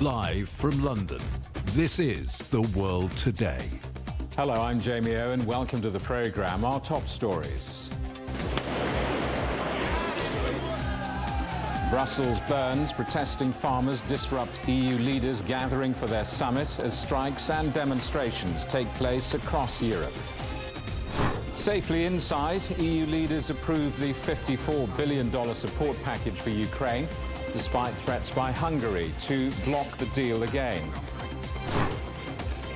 Live from London, this is The World Today. Hello, I'm Jamie Owen. Welcome to the programme. Our top stories. Brussels burns, protesting farmers disrupt EU leaders gathering for their summit as strikes and demonstrations take place across Europe. Safely inside, EU leaders approve the $54 billion support package for Ukraine, despite threats by Hungary to block the deal again.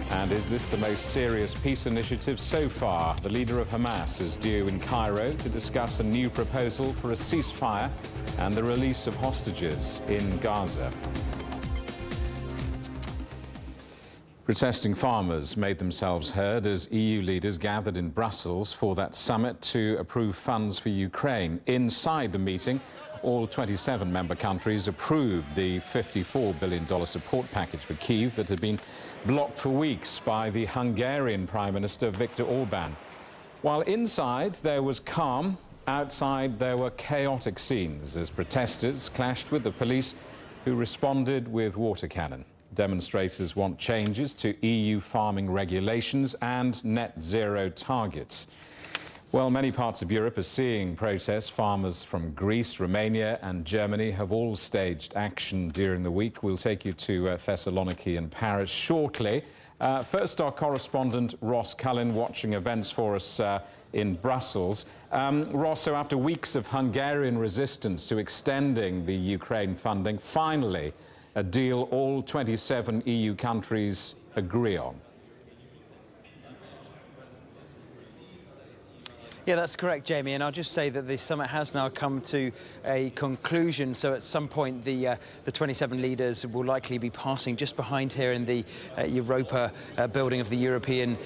And is this the most serious peace initiative so far? The leader of Hamas is due in Cairo to discuss a new proposal for a ceasefire and the release of hostages in Gaza. Protesting farmers made themselves heard as EU leaders gathered in Brussels for that summit to approve funds for Ukraine. Inside the meeting, all 27 member countries approved the $54 billion support package for Kyiv that had been blocked for weeks by the Hungarian Prime Minister Viktor Orban. While inside there was calm, outside there were chaotic scenes as protesters clashed with the police, who responded with water cannon. Demonstrators want changes to EU farming regulations and net zero targets. Well, many parts of Europe are seeing protests. Farmers from Greece, Romania and Germany have all staged action during the week. We'll take you to Thessaloniki and Paris shortly. First, our correspondent Ross Cullen watching events for us in Brussels. Ross, so after weeks of Hungarian resistance to extending the Ukraine funding, finally a deal all 27 EU countries agree on. Yeah, that's correct, Jamie, and I'll just say that the summit has now come to a conclusion. So at some point, the 27 leaders will likely be passing just behind here in the Europa building of the European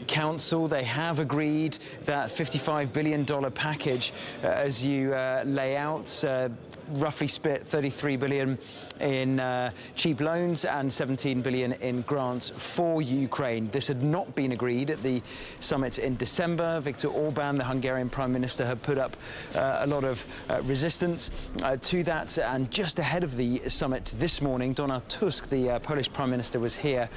Council. They have agreed that $55 billion package, as you lay out, roughly split $33 billion in cheap loans and $17 billion in grants for Ukraine. This had not been agreed at the summit in December. Viktor Orban, the Hungarian Prime Minister, had put up a lot of resistance to that. And just ahead of the summit this morning, Donald Tusk, the Polish Prime Minister, was here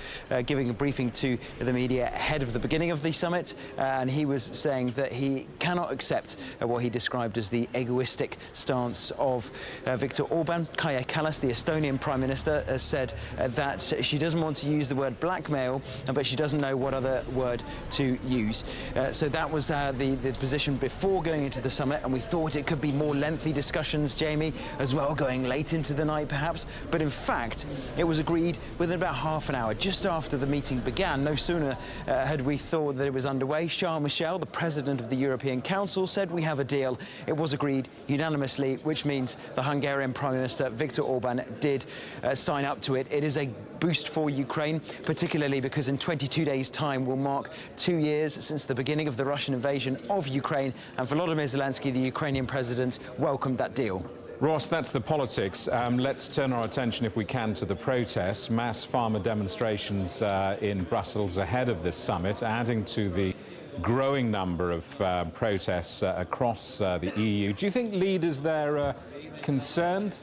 giving a briefing to the media ahead of the beginning of the summit. And he was saying that he cannot accept what he described as the egoistic stance of Viktor Orban. Kaja Kallas, the Estonian Prime Minister, has said that she doesn't want to use the word blackmail, but she doesn't know what other word to use. So that was the position before going into the summit, and we thought it could be more lengthy discussions, Jamie, as well, going late into the night perhaps. But in fact, it was agreed within about half an hour, just after the meeting began. No sooner had we thought that it was underway, Charles Michel, the President of the European Council, said we have a deal. It was agreed unanimously, which means the Hungarian Prime Minister Viktor Orban did sign up to it. It is a boost for Ukraine, particularly because in 22 days' time will mark 2 years since the beginning of the Russian invasion of Ukraine, and Volodymyr Zelensky, the Ukrainian president, welcomed that deal. Ross, that's the politics. Let's turn our attention, if we can, to the protests. Mass farmer demonstrations in Brussels ahead of this summit, adding to the growing number of protests across the EU. Do you think leaders there are concerned?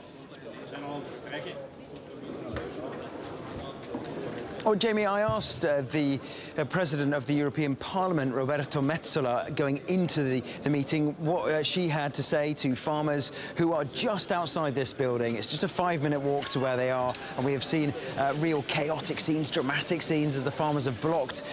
Well, Jamie, I asked the President of the European Parliament, Roberta Metsola, going into the meeting, what she had to say to farmers who are just outside this building. It's just a 5-minute walk to where they are, and we have seen real chaotic scenes, dramatic scenes, as the farmers have blocked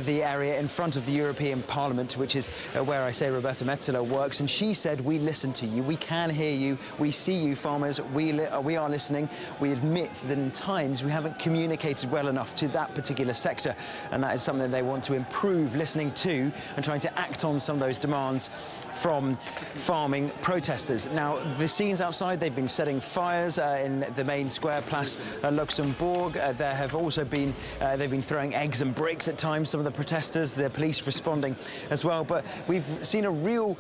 the area in front of the European Parliament, which is where I say Roberta Metsola works. And she said, we listen to you, we can hear you, we see you, farmers, we are listening. We admit that in times we haven't communicated well enough to that particular sector, and that is something they want to improve, listening to and trying to act on some of those demands from farming protesters. Now, the scenes outside, they've been setting fires in the main square, Place Luxembourg. There have also been, they've been throwing eggs and bricks at times, some of the protesters, the police responding as well. But we've seen a real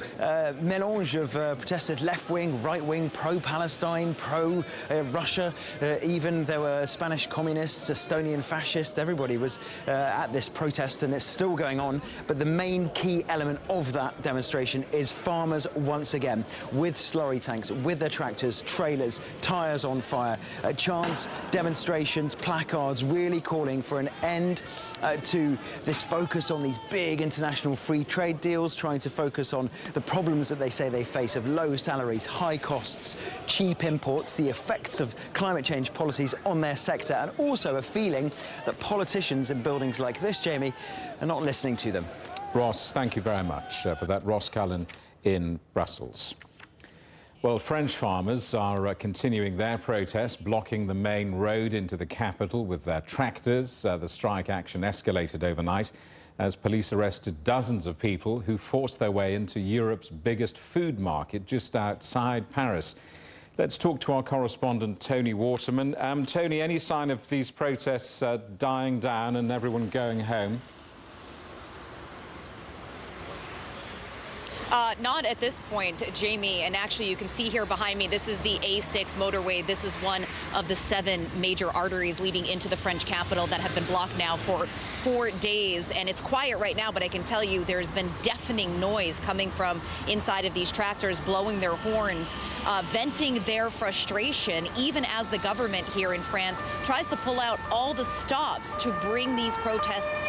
melange of protesters, left-wing, right-wing, pro-Palestine, pro-Russia. Even there were Spanish communists, Estonian fascists, fascists. Everybody was at this protest, and it's still going on. But the main key element of that demonstration is farmers once again, with slurry tanks, with their tractors, trailers, tyres on fire, chants, demonstrations, placards, really calling for an end to this focus on these big international free trade deals, trying to focus on the problems that they say they face of low salaries, high costs, cheap imports, the effects of climate change policies on their sector, and also a feeling that politicians in buildings like this, Jamie, are not listening to them. Ross, thank you very much for that. Ross Cullen in Brussels. Well, French farmers are continuing their protest, blocking the main road into the capital with their tractors. The strike action escalated overnight as police arrested dozens of people who forced their way into Europe's biggest food market just outside Paris. Let's talk to our correspondent, Tony Waterman. Tony, any sign of these protests dying down and everyone going home? Not at this point, Jamie, and actually you can see here behind me, this is the A6 motorway. This is one of the 7 major arteries leading into the French capital that have been blocked now for 4 days. And it's quiet right now, but I can tell you there's been deafening noise coming from inside of these tractors, blowing their horns, venting their frustration, even as the government here in France tries to pull out all the stops to bring these protests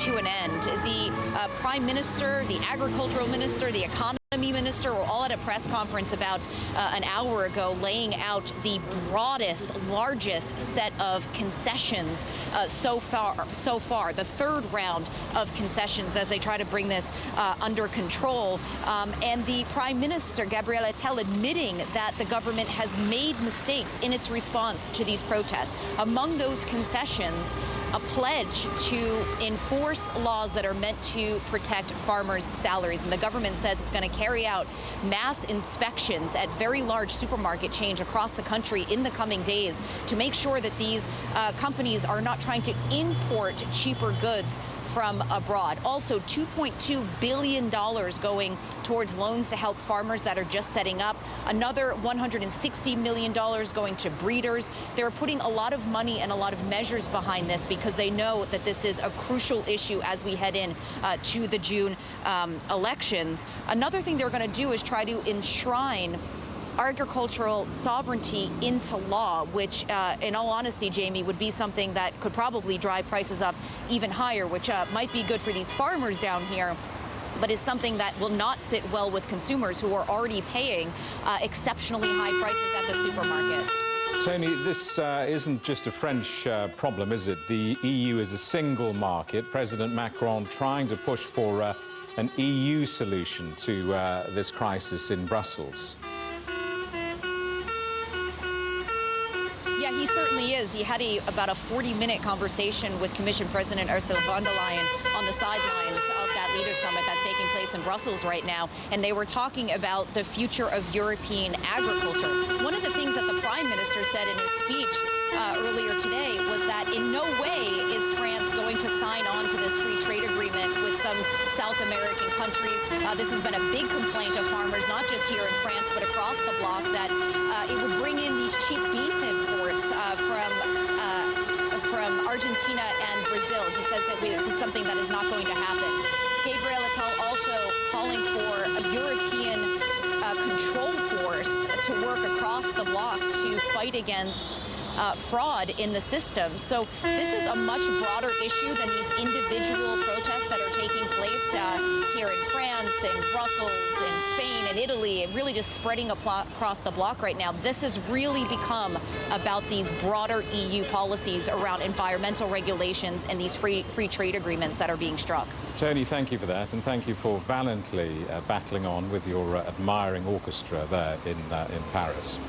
to an end. The Prime Minister, the Agricultural Minister, the Economy Minister were all at a press conference about an hour ago, laying out the broadest, largest set of concessions so far, the third round of concessions as they try to bring this under control. And the Prime Minister, Gabriel Attal, admitting that the government has made mistakes in its response to these protests. Among those concessions, a pledge to enforce laws that are meant to protect farmers' salaries. And the government says it's going to carry out mass inspections at very large supermarket chains across the country in the coming days to make sure that these companies are not trying to import cheaper goods from abroad. Also, $2.2 billion going towards loans to help farmers that are just setting up. Another $160 million going to breeders. They're putting a lot of money and a lot of measures behind this because they know that this is a crucial issue as we head in to the June elections. Another thing they're going to do is try to enshrine agricultural sovereignty into law, which, in all honesty, Jamie, would be something that could probably drive prices up even higher, which might be good for these farmers down here, but is something that will not sit well with consumers who are already paying exceptionally high prices at the supermarkets. Tony, this isn't just a French problem, is it? The EU is a single market. President Macron trying to push for an EU solution to this crisis in Brussels. Yeah, he certainly is. He had about a 40-minute conversation with Commission President Ursula von der Leyen on the sidelines of that Leaders Summit that's taking place in Brussels right now. And they were talking about the future of European agriculture. One of the things that the Prime Minister said in his speech earlier today was that in no way is France going to sign on to this free trade agreement with some South American countries. This has been a big complaint of farmers, not just here in France, but across the bloc, that it would bring in these cheap beef imports from Argentina and Brazil. He says that this is something that is not going to happen. Gabriel Attal also calling for a European control force to work across the bloc to fight against fraud in the system. So this is a much broader issue than these individual protests that are taking place here in France, in Brussels, in Spain, in Italy, and really just spreading across the bloc right now. This has really become about these broader EU policies around environmental regulations and these free trade agreements that are being struck. Tony, thank you for that, and thank you for valiantly battling on with your admiring orchestra there in Paris.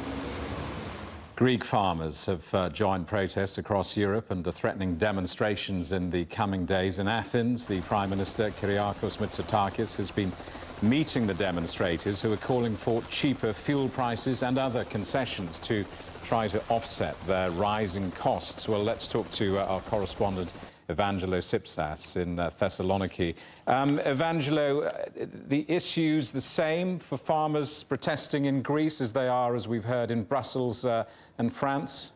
Greek farmers have joined protests across Europe and are threatening demonstrations in the coming days. In Athens, the Prime Minister, Kyriakos Mitsotakis, has been meeting the demonstrators who are calling for cheaper fuel prices and other concessions to try to offset their rising costs. Well, let's talk to our correspondent, Evangelo Sipsas in Thessaloniki. Evangelo, the issues the same for farmers protesting in Greece as they are, as we've heard, in Brussels and France?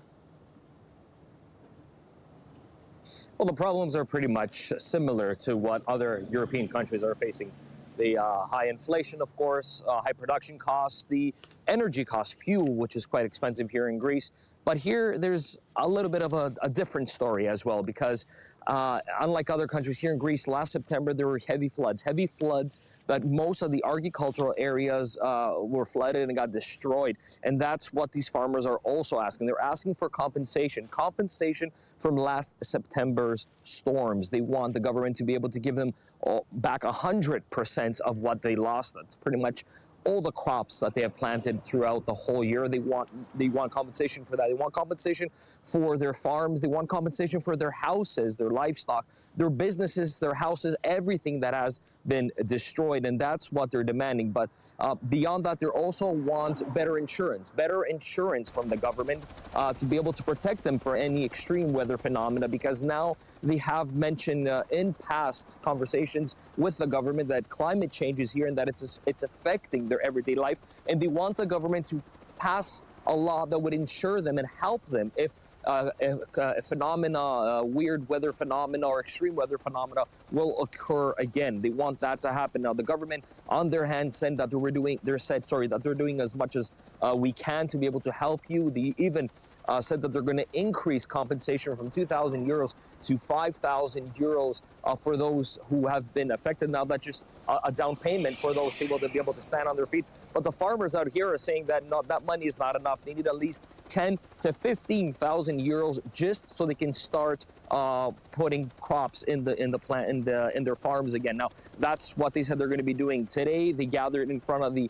Well, the problems are pretty much similar to what other European countries are facing. The high inflation, of course, high production costs, the energy costs, fuel, which is quite expensive here in Greece. But here, there's a little bit of a different story as well, because unlike other countries, here in Greece, last September, there were heavy floods that most of the agricultural areas were flooded and got destroyed. And that's what these farmers are also asking. They're asking for compensation from last September's storms. They want the government to be able to give them back 100% of what they lost. That's pretty much all the crops that they have planted throughout the whole year. They want compensation for that. They want compensation for their farms. They want compensation for their houses, their livestock, their businesses, their houses, everything that has been destroyed. And that's what they're demanding. But beyond that, they also want better insurance from the government to be able to protect them for any extreme weather phenomena, because now they have mentioned in past conversations with the government that climate change is here and that it's affecting their everyday life. And they want the government to pass a law that would insure them and help them if a phenomena, weird weather phenomena or extreme weather phenomena will occur again. They want that to happen. Now, the government, on their hand, said that they're doing as much as we can to be able to help you. They even said that they're going to increase compensation from 2,000 euros to 5,000 euros for those who have been affected. Now, that's just a down payment for those people to be able to stand on their feet. But the farmers out here are saying that that money is not enough. They need at least 10 to 15,000 euros just so they can start putting crops in their farms again. Now, that's what they said they're going to be doing today. They gathered in front of the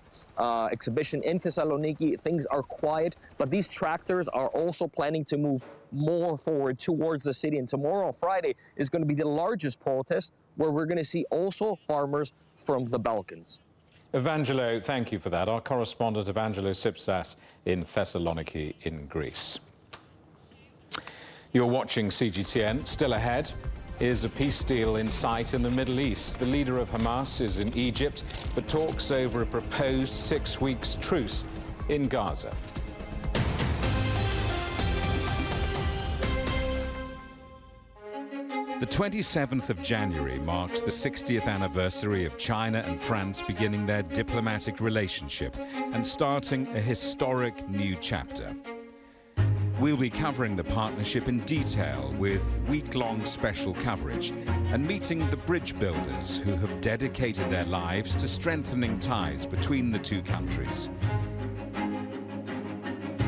exhibition in Thessaloniki. Things are quiet, but these tractors are also planning to move more forward towards the city. And tomorrow, Friday, is going to be the largest protest, where we're going to see also farmers from the Balkans. Evangelo, thank you for that. Our correspondent Evangelo Sipsas in Thessaloniki in Greece. You're watching CGTN. Still ahead is a peace deal in sight in the Middle East. The leader of Hamas is in Egypt for talks over a proposed 6 weeks truce in Gaza. The 27th of January marks the 60th anniversary of China and France beginning their diplomatic relationship and starting a historic new chapter. We'll be covering the partnership in detail with week-long special coverage and meeting the bridge builders who have dedicated their lives to strengthening ties between the two countries.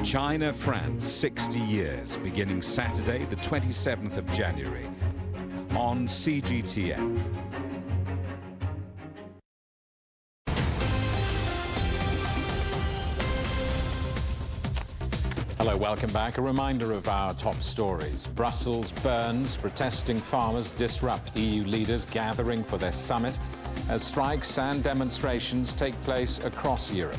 China-France 60 years, beginning Saturday, the 27th of January, on CGTN. Hello, welcome back. A reminder of our top stories. Brussels burns, protesting farmers disrupt EU leaders gathering for their summit as strikes and demonstrations take place across Europe.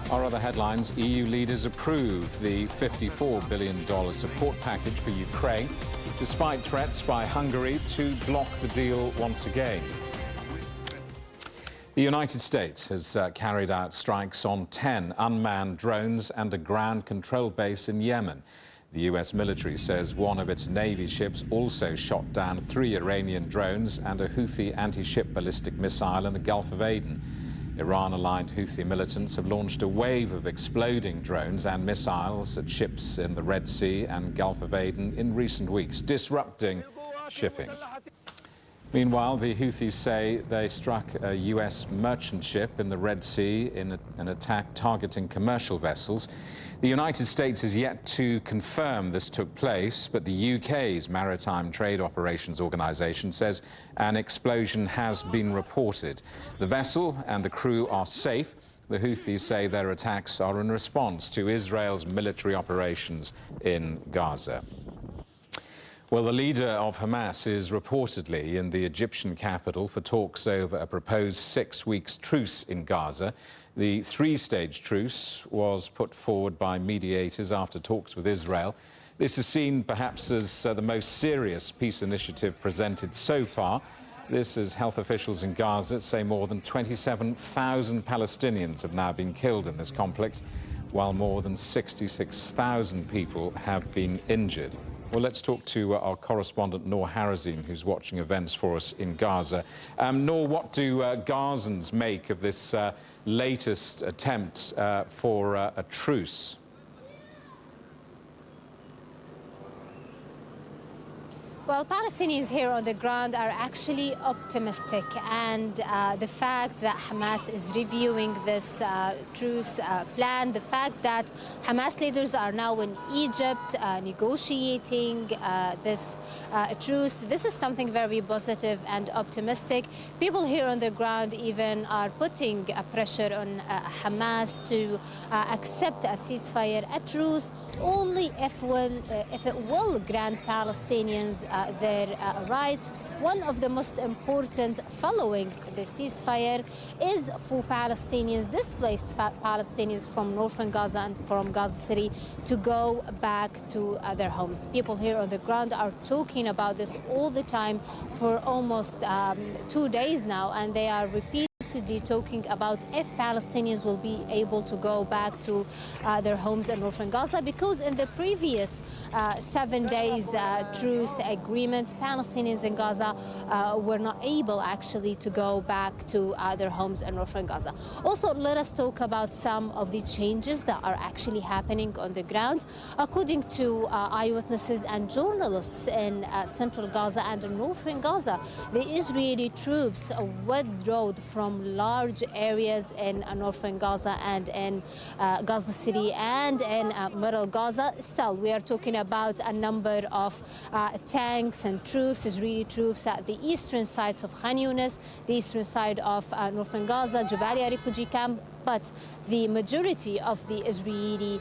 Our other headlines: EU leaders approve the $54 billion support package for Ukraine, despite threats by Hungary to block the deal once again. The United States has carried out strikes on 10 unmanned drones and a ground control base in Yemen. The U.S. military says one of its Navy ships also shot down 3 Iranian drones and a Houthi anti-ship ballistic missile in the Gulf of Aden. Iran-aligned Houthi militants have launched a wave of exploding drones and missiles at ships in the Red Sea and Gulf of Aden in recent weeks, disrupting shipping. Meanwhile, the Houthis say they struck a U.S. merchant ship in the Red Sea in an attack targeting commercial vessels. The United States is yet to confirm this took place, but the UK's Maritime Trade Operations Organisation says an explosion has been reported. The vessel and the crew are safe. The Houthis say their attacks are in response to Israel's military operations in Gaza. Well, the leader of Hamas is reportedly in the Egyptian capital for talks over a proposed 6 weeks truce in Gaza. The 3-stage truce was put forward by mediators after talks with Israel. This is seen perhaps as the most serious peace initiative presented so far. This as health officials in Gaza say more than 27,000 Palestinians have now been killed in this conflict. while more than 66,000 people have been injured. Well, let's talk to our correspondent, Noor Harazim, who's watching events for us in Gaza. Noor, what do Gazans make of this latest attempt for a truce? Well, Palestinians here on the ground are actually optimistic, and the fact that Hamas is reviewing this truce plan, the fact that Hamas leaders are now in Egypt negotiating this truce, this is something very positive and optimistic. People here on the ground even are putting pressure on Hamas to accept a ceasefire, a truce, only if it will grant Palestinians their rights. One of the most important following the ceasefire is for Palestinians, displaced Palestinians from northern Gaza and from Gaza City, to go back to their homes. People here on the ground are talking about this all the time for almost 2 days now, and they are repeatedly talking about if Palestinians will be able to go back to their homes in northern Gaza, because in the previous 7 days truce agreement, Palestinians in Gaza were not able actually to go back to their homes in northern Gaza. Also, let us talk about some of the changes that are actually happening on the ground. According to eyewitnesses and journalists in central Gaza and in northern Gaza, the Israeli troops withdrew from large areas in northern Gaza and in Gaza City and in middle Gaza. Still, we are talking about a number of tanks and troops, Israeli troops at the eastern sides of Khan Yunis, the eastern side of northern Gaza, Jabalia refugee camp, but the majority of the Israeli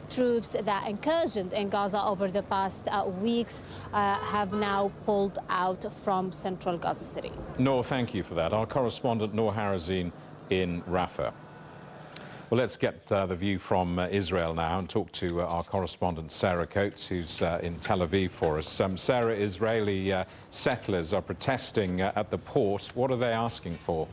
troops that incursioned in Gaza over the past weeks have now pulled out from central Gaza City. Noor, thank you for that. Our correspondent, Noor Harazim, in Rafah. Well, let's get the view from Israel now and talk to our correspondent, Sarah Coates, who's in Tel Aviv for us. Sarah, Israeli settlers are protesting at the port. What are they asking for?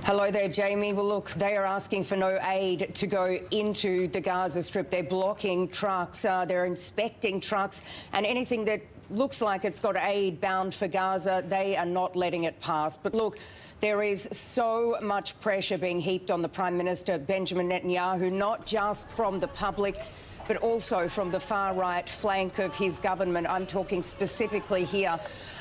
Hello there, Jamie. Well, look, they are asking for no aid to go into the Gaza Strip. They're blocking trucks, they're inspecting trucks, and anything that looks like it's got aid bound for Gaza, they are not letting it pass. But look, there is so much pressure being heaped on the Prime Minister, Benjamin Netanyahu, not just from the public, but also from the far-right flank of his government. I'm talking specifically here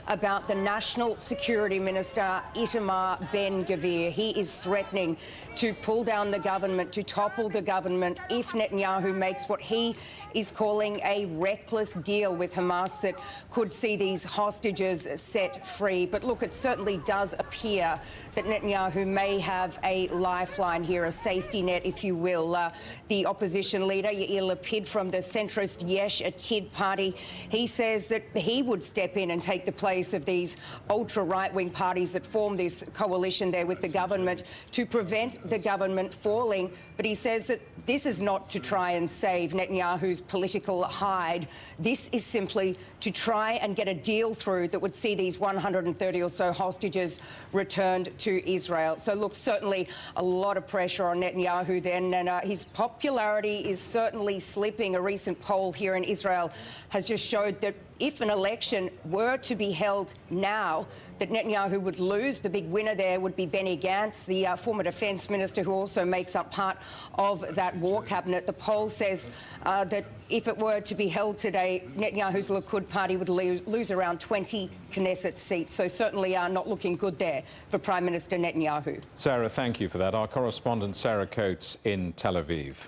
about the National Security Minister, Itamar Ben-Gvir. He is threatening to pull down the government, to topple the government, if Netanyahu makes what he is calling a reckless deal with Hamas that could see these hostages set free. But look, it certainly does appear that Netanyahu may have a lifeline here, a safety net, if you will. The opposition leader, Yair Lapid, from the centrist Yesh Atid party, he says that he would step in and take the place of these ultra-right-wing parties that form this coalition there with the government to prevent the government falling. But he says that this is not to try and save Netanyahu's political hide. This is simply to try and get a deal through that would see these 130 or so hostages returned to Israel. So, look, certainly a lot of pressure on Netanyahu then, and his popularity is certainly slipping. A recent poll here in Israel has just showed that if an election were to be held now, that Netanyahu would lose. The big winner there would be Benny Gantz, the former defence minister, who also makes up part of that war cabinet. The poll says that if it were to be held today, Netanyahu's Likud party would lose around 20 Knesset seats. So certainly not looking good there for Prime Minister Netanyahu. Sarah, thank you for that. Our correspondent, Sarah Coates, in Tel Aviv.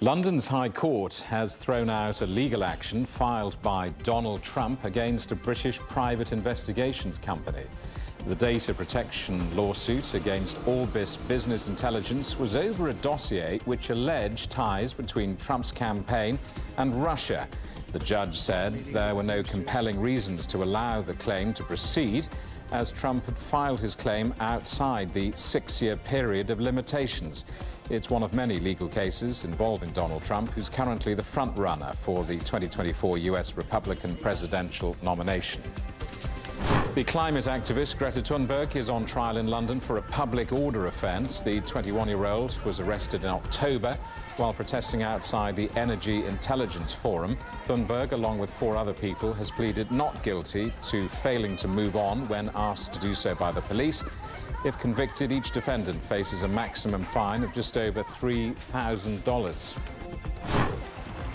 London's High Court has thrown out a legal action filed by Donald Trump against a British private investigations company. The data protection lawsuit against Orbis Business Intelligence was over a dossier which alleged ties between Trump's campaign and Russia. The judge said there were no compelling reasons to allow the claim to proceed, as Trump had filed his claim outside the 6-year period of limitations. It's one of many legal cases involving Donald Trump, who's currently the front-runner for the 2024 US Republican presidential nomination. The climate activist Greta Thunberg is on trial in London for a public order offence. The 21-year-old was arrested in October while protesting outside the Energy Intelligence Forum. Thunberg, along with 4 other people, has pleaded not guilty to failing to move on when asked to do so by the police. If convicted, each defendant faces a maximum fine of just over $3,000.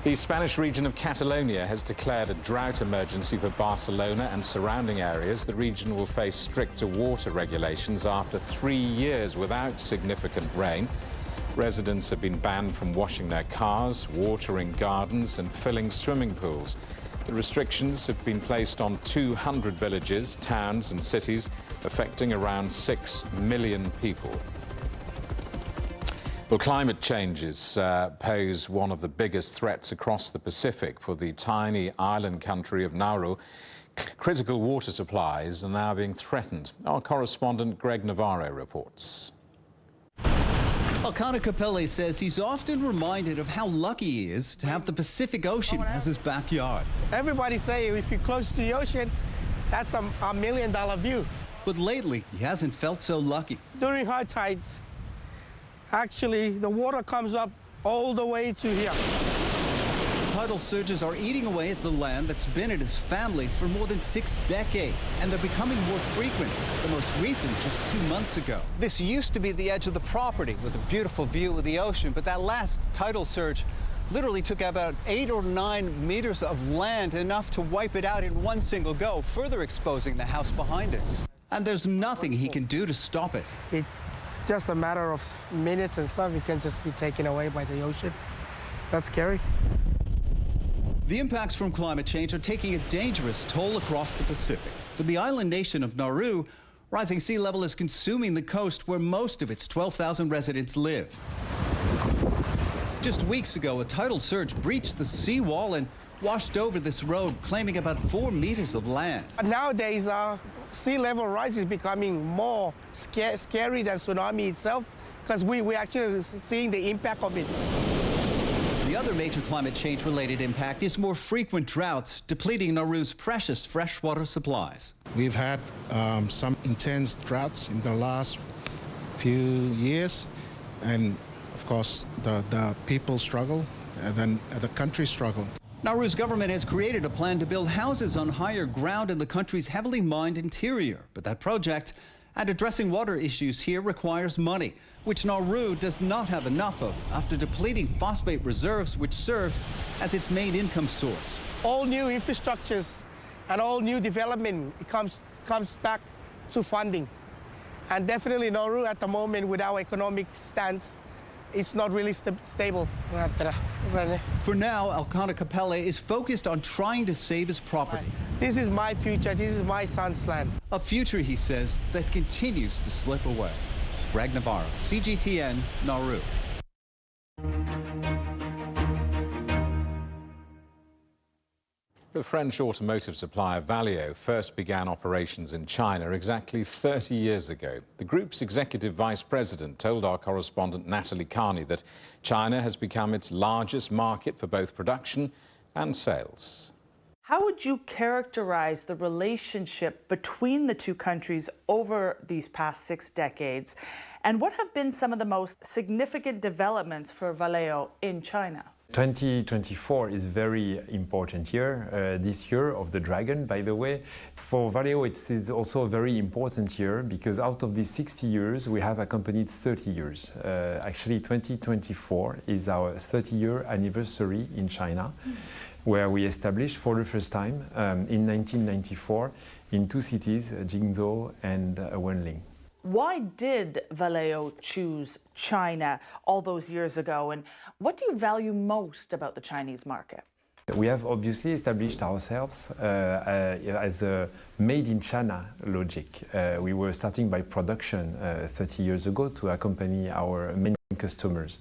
The Spanish region of Catalonia has declared a drought emergency for Barcelona and surrounding areas. The region will face stricter water regulations after 3 years without significant rain. Residents have been banned from washing their cars, watering gardens and filling swimming pools. The restrictions have been placed on 200 villages, towns and cities, affecting around 6 million people. Well, climate changes pose one of the biggest threats across the Pacific for the tiny island country of Nauru. Critical water supplies are now being threatened. Our correspondent Greg Navarro reports. Elkanah Capelli says he's often reminded of how lucky he is to have the Pacific Ocean as his backyard. Everybody say if you're close to the ocean, that's a $1 million view. But lately, he hasn't felt so lucky. During high tides, actually, the water comes up all the way to here. Tidal surges are eating away at the land that's been at his family for more than 6 decades, and they're becoming more frequent, the most recent just 2 months ago. This used to be the edge of the property with a beautiful view of the ocean, but that last tidal surge literally took about 8 or 9 meters of land, enough to wipe it out in one single go, further exposing the house behind it. And there's nothing he can do to stop it. It's just a matter of minutes and stuff. It can just be taken away by the ocean. That's scary. The impacts from climate change are taking a dangerous toll across the Pacific. For the island nation of Nauru, rising sea level is consuming the coast where most of its 12,000 residents live. Just weeks ago, a tidal surge breached the seawall and washed over this road, claiming about 4 meters of land. Nowadays, sea level rise is becoming more scary than tsunami itself, because we're actually seeing the impact of it. The other major climate change-related impact is more frequent droughts, depleting Nauru's precious freshwater supplies. We've had some intense droughts in the last few years, and of course the people struggle, and then the country struggle. Nauru's government has created a plan to build houses on higher ground in the country's heavily mined interior, but that project and addressing water issues here requires money, which Nauru does not have enough of after depleting phosphate reserves, which served as its main income source. All new infrastructures and all new development comes back to funding. And definitely Nauru at the moment, with our economic stance, it's not really stable. For now, Elkanah Capelli is focused on trying to save his property. This is my future. This is my son's land. A future, he says, that continues to slip away. Greg Navarro, CGTN, Nauru. The French automotive supplier Valeo first began operations in China exactly 30 years ago. The group's executive vice president told our correspondent Natalie Carney that China has become its largest market for both production and sales. How would you characterize the relationship between the two countries over these past 6 decades? And what have been some of the most significant developments for Valeo in China? 2024 is very important year, this year of the Dragon, by the way. For Valeo, it is also a very important year because out of these 60 years, we have accompanied 30 years. Actually, 2024 is our 30-year anniversary in China, where we established for the first time in 1994 in 2 cities, Jingzhou and Wenling. Why did Valeo choose China all those years ago, and what do you value most about the Chinese market? We have obviously established ourselves as a made-in-China logic. We were starting by production 30 years ago to accompany our main customers.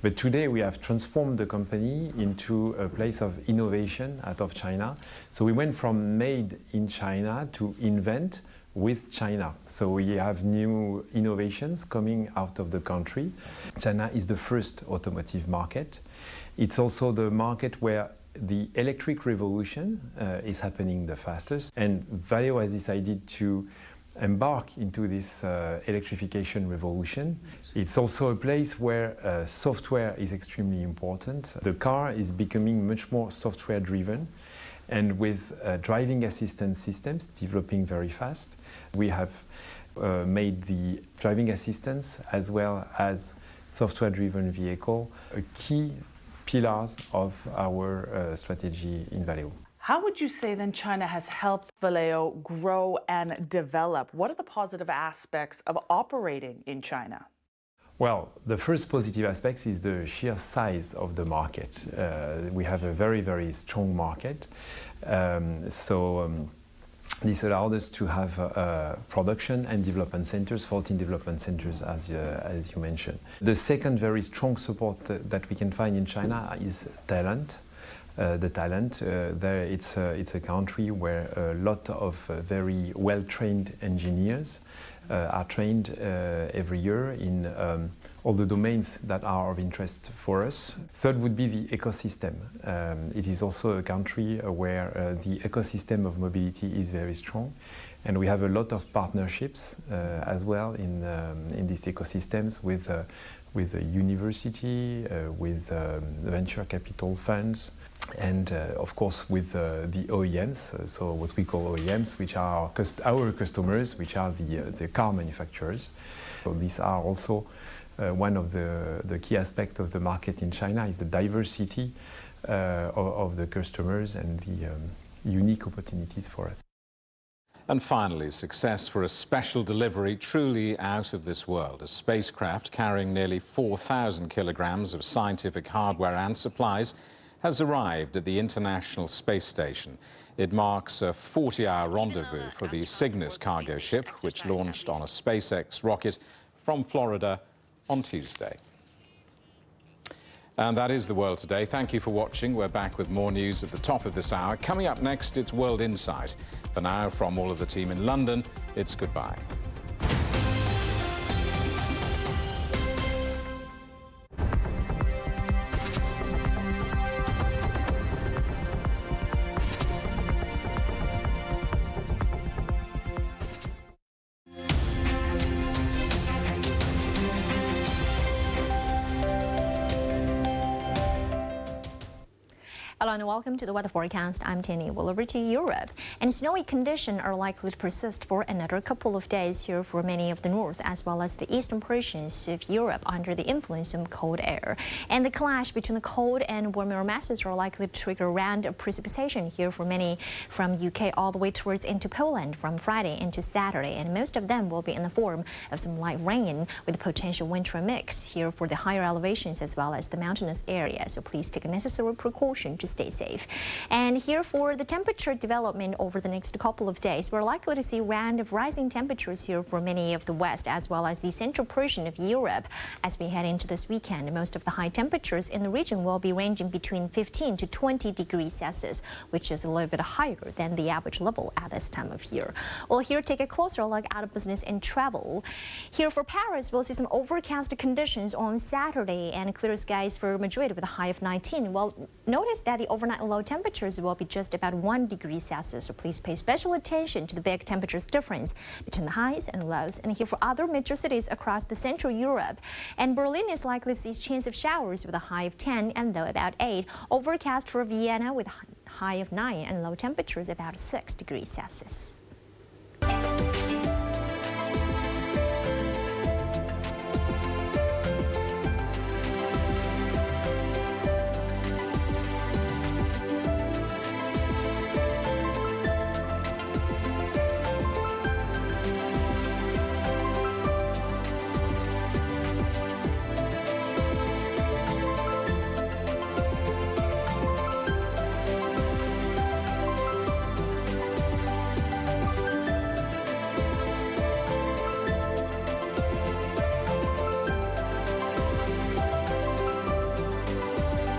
But today we have transformed the company into a place of innovation out of China. So we went from made in China to invent with China. So we have new innovations coming out of the country. China is the first automotive market. It's also the market where the electric revolution is happening the fastest, and Valeo has decided to embark into this electrification revolution. It's also a place where software is extremely important. The car is becoming much more software driven, and with driving assistance systems developing very fast, we have made the driving assistance as well as software driven vehicle a key pillars of our strategy in Valeo. How would you say then China has helped Valeo grow and develop? What are the positive aspects of operating in China? Well, the first positive aspect is the sheer size of the market. We have a very, very strong market. This allowed us to have production and development centers, 14 development centers, as you mentioned. The second very strong support that we can find in China is talent. The talent, it's a country where a lot of very well-trained engineers are trained every year in all the domains that are of interest for us. Third would be the ecosystem. It is also a country where the ecosystem of mobility is very strong, and we have a lot of partnerships as well in these ecosystems with the university, with venture capital funds, and of course with the OEMs, so what we call OEMs, which are our customers, which are the car manufacturers. So these are also one of the key aspects of the market in China is the diversity of the customers and the unique opportunities for us. And finally, success for a special delivery truly out of this world. A spacecraft carrying nearly 4,000 kilograms of scientific hardware and supplies has arrived at the International Space Station. It marks a 40-hour rendezvous for the Cygnus cargo ship, which launched on a SpaceX rocket from Florida on Tuesday. And that is the world today. Thank you for watching. We're back with more news at the top of this hour. Coming up next, it's World Insight. For now, from all of the team in London, it's goodbye. Hello and welcome to the weather forecast. I'm Tierney. Well, over to Europe. And snowy conditions are likely to persist for another couple of days here for many of the north as well as the eastern portions of Europe under the influence of cold air. And the clash between the cold and warm air masses are likely to trigger a round of precipitation here for many from UK all the way towards into Poland from Friday into Saturday. And most of them will be in the form of some light rain with a potential wintry mix here for the higher elevations as well as the mountainous areas. So please take a necessary precaution to stay safe. And here for the temperature development over the next couple of days, we're likely to see a round of rising temperatures here for many of the west as well as the central portion of Europe as we head into this weekend. Most of the high temperatures in the region will be ranging between 15 to 20 degrees Celsius, which is a little bit higher than the average level at this time of year. Well, here take a closer look out of business and travel. Here for Paris, we'll see some overcast conditions on Saturday and clear skies for Madrid with a high of 19. Well, notice that the overnight low temperatures will be just about 1 degree Celsius, so please pay special attention to the big temperatures difference between the highs and lows. And here for other major cities across the Central Europe, and Berlin is likely to see a chance of showers with a high of 10 and low about 8. Overcast for Vienna with a high of 9 and low temperatures about 6 degrees Celsius.